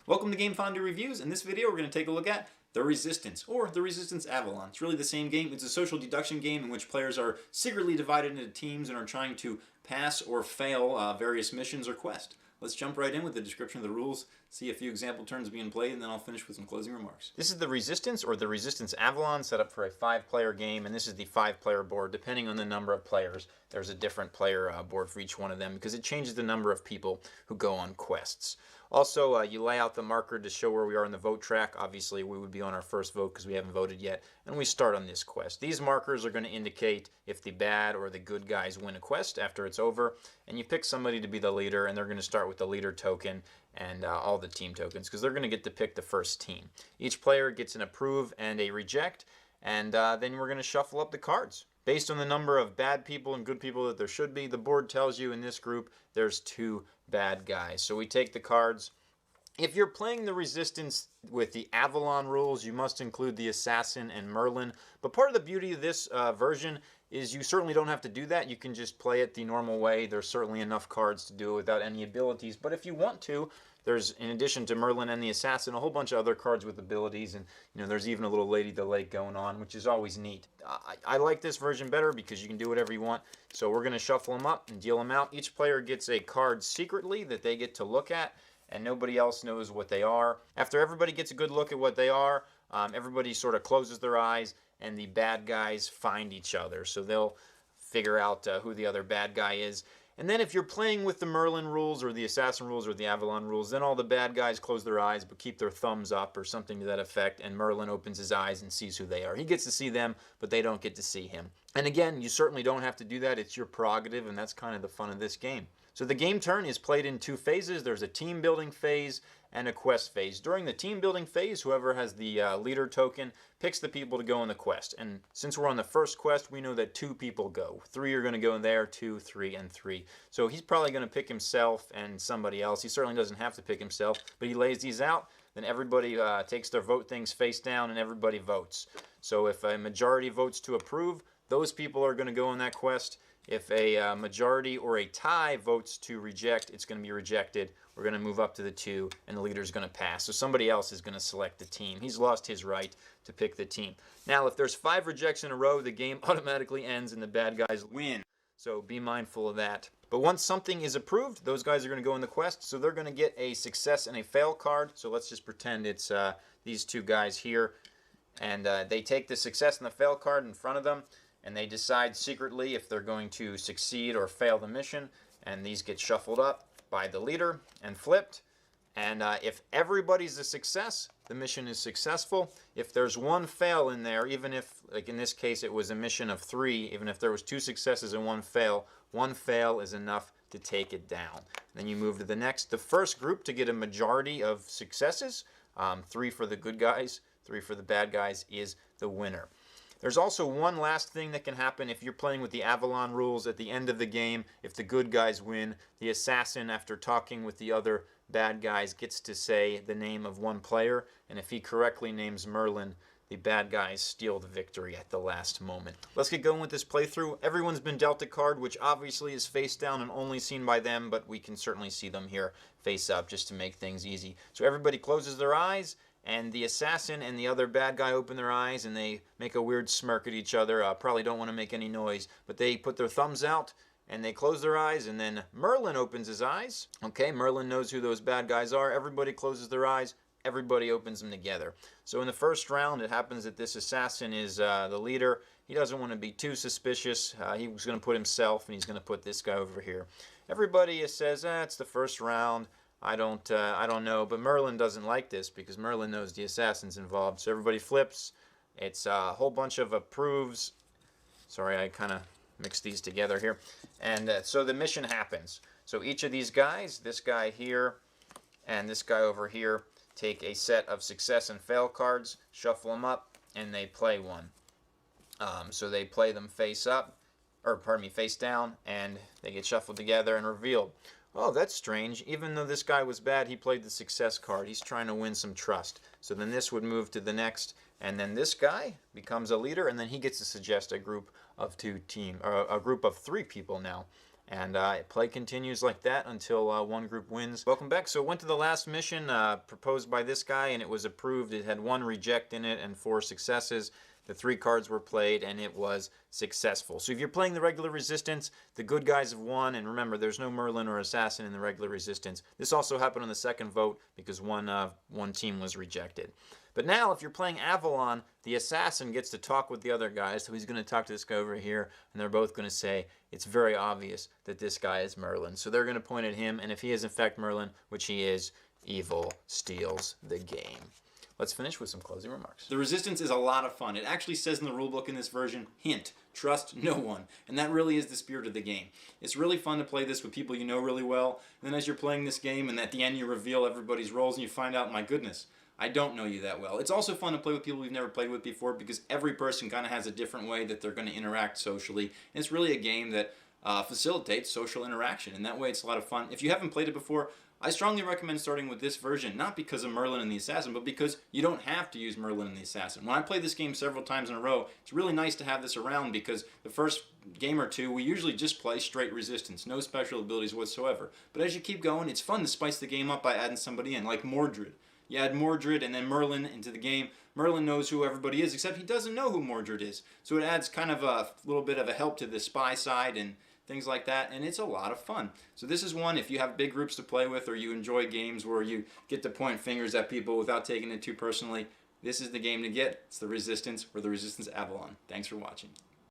Welcome to Game Fondue Reviews. In this video, we're going to take a look at The Resistance, or The Resistance Avalon. It's really the same game. It's a social deduction game in which players are secretly divided into teams and are trying to pass or fail various missions or quests. Let's jump right in with the description of the rules, see a few example turns being played, and then I'll finish with some closing remarks. This is The Resistance, or The Resistance Avalon, set up for a 5-player game, and this is the 5-player board. Depending on the number of players, there's a different player board for each one of them, because it changes the number of people who go on quests. Also, you lay out the marker to show where we are in the vote track. Obviously, we would be on our first vote because we haven't voted yet, and we start on this quest. These markers are going to indicate if the bad or the good guys win a quest after it's over, and you pick somebody to be the leader, and they're going to start with the leader token and all the team tokens because they're going to get to pick the first team. Each player gets an approve and a reject, and then we're going to shuffle up the cards. Based on the number of bad people and good people that there should be, the board tells you in this group there's 2 bad guys. So we take the cards. If you're playing the Resistance with the Avalon rules, you must include the Assassin and Merlin. But part of the beauty of this version is you certainly don't have to do that. You can just play it the normal way. There's certainly enough cards to do it without any abilities. But if you want to, there's, in addition to Merlin and the Assassin, a whole bunch of other cards with abilities, and there's even a little Lady of the Lake going on, which is always neat. I like this version better because you can do whatever you want. So we're going to shuffle them up and deal them out. Each player gets a card secretly that they get to look at, and nobody else knows what they are. After everybody gets a good look at what they are, everybody sort of closes their eyes, and the bad guys find each other. So they'll figure out who the other bad guy is. And then if you're playing with the Merlin rules or the Assassin rules or the Avalon rules, then all the bad guys close their eyes but keep their thumbs up or something to that effect, and Merlin opens his eyes and sees who they are. He gets to see them, but they don't get to see him. And again, you certainly don't have to do that. It's your prerogative, and that's kind of the fun of this game. So the game turn is played in 2 phases. There's a team building phase and a quest phase. During the team building phase, whoever has the leader token picks the people to go on the quest. And since we're on the first quest, we know that 2 people go. 3 are going to go in there, 2, 3, and 3. So he's probably going to pick himself and somebody else. He certainly doesn't have to pick himself, but he lays these out. Then everybody takes their vote things face down, and everybody votes. So if a majority votes to approve, those people are going to go on that quest. If a majority or a tie votes to reject, it's going to be rejected. We're going to move up to the 2, and the leader is going to pass. So somebody else is going to select the team. He's lost his right to pick the team. Now, if there's 5 rejects in a row, the game automatically ends and the bad guys win. So be mindful of that. But once something is approved, those guys are going to go in the quest. So they're going to get a success and a fail card. So let's just pretend it's these 2 guys here. And they take the success and the fail card in front of them, and they decide secretly if they're going to succeed or fail the mission, and these get shuffled up by the leader and flipped. And if everybody's a success, the mission is successful. If there's 1 fail in there, even if, like in this case, it was a mission of 3, even if there was 2 successes and 1 fail is enough to take it down. Then you move to the next. The first group to get a majority of successes, 3 for the good guys, 3 for the bad guys, is the winner. There's also one last thing that can happen if you're playing with the Avalon rules at the end of the game. If the good guys win, the assassin, after talking with the other bad guys, gets to say the name of one player, and if he correctly names Merlin, the bad guys steal the victory at the last moment. Let's get going with this playthrough. Everyone's been dealt a card, which obviously is face down and only seen by them, but we can certainly see them here face up just to make things easy. So everybody closes their eyes, and the assassin and the other bad guy open their eyes, and they make a weird smirk at each other. Probably don't want to make any noise, but they put their thumbs out, and they close their eyes, and then Merlin opens his eyes. Okay, Merlin knows who those bad guys are. Everybody closes their eyes. Everybody opens them together. So in the first round, it happens that this assassin is the leader. He doesn't want to be too suspicious. He was going to put himself, and he's going to put this guy over here. Everybody says, it's the first round. I don't know, but Merlin doesn't like this because Merlin knows the assassin's involved. So everybody flips. It's a whole bunch of approves. Sorry, I kind of mixed these together here. And so the mission happens. So each of these guys, this guy here and this guy over here, take a set of success and fail cards, shuffle them up, and they play one. So they play them face up, or pardon me, face down, and they get shuffled together and revealed. Oh, that's strange. Even though this guy was bad, he played the success card. He's trying to win some trust. So then this would move to the next, and then this guy becomes a leader, and then he gets to suggest a group of 3 people now. And play continues like that until one group wins. Welcome back. So went to the last mission proposed by this guy, and it was approved. It had 1 reject in it and 4 successes. The 3 cards were played, and it was successful. So if you're playing the regular resistance, the good guys have won. And remember, there's no Merlin or Assassin in the regular resistance. This also happened on the second vote because one team was rejected. But now, if you're playing Avalon, the Assassin gets to talk with the other guys. So he's going to talk to this guy over here, and they're both going to say, it's very obvious that this guy is Merlin. So they're going to point at him, and if he is in fact Merlin, which he is, evil steals the game. Let's finish with some closing remarks. The Resistance is a lot of fun. It actually says in the rulebook in this version, hint, trust no one. And that really is the spirit of the game. It's really fun to play this with people you know really well. And then as you're playing this game, and at the end you reveal everybody's roles, and you find out, my goodness, I don't know you that well. It's also fun to play with people we've never played with before because every person kind of has a different way that they're going to interact socially. And it's really a game that facilitates social interaction. And that way it's a lot of fun. If you haven't played it before, I strongly recommend starting with this version, not because of Merlin and the Assassin, but because you don't have to use Merlin and the Assassin. When I play this game several times in a row, it's really nice to have this around because the first game or two, we usually just play straight Resistance, no special abilities whatsoever. But as you keep going, it's fun to spice the game up by adding somebody in, like Mordred. You add Mordred and then Merlin into the game. Merlin knows who everybody is, except he doesn't know who Mordred is. So it adds kind of a little bit of a help to the spy side and things like that, and it's a lot of fun. So this is one, if you have big groups to play with or you enjoy games where you get to point fingers at people without taking it too personally, this is the game to get. It's the Resistance or the Resistance Avalon. Thanks for watching.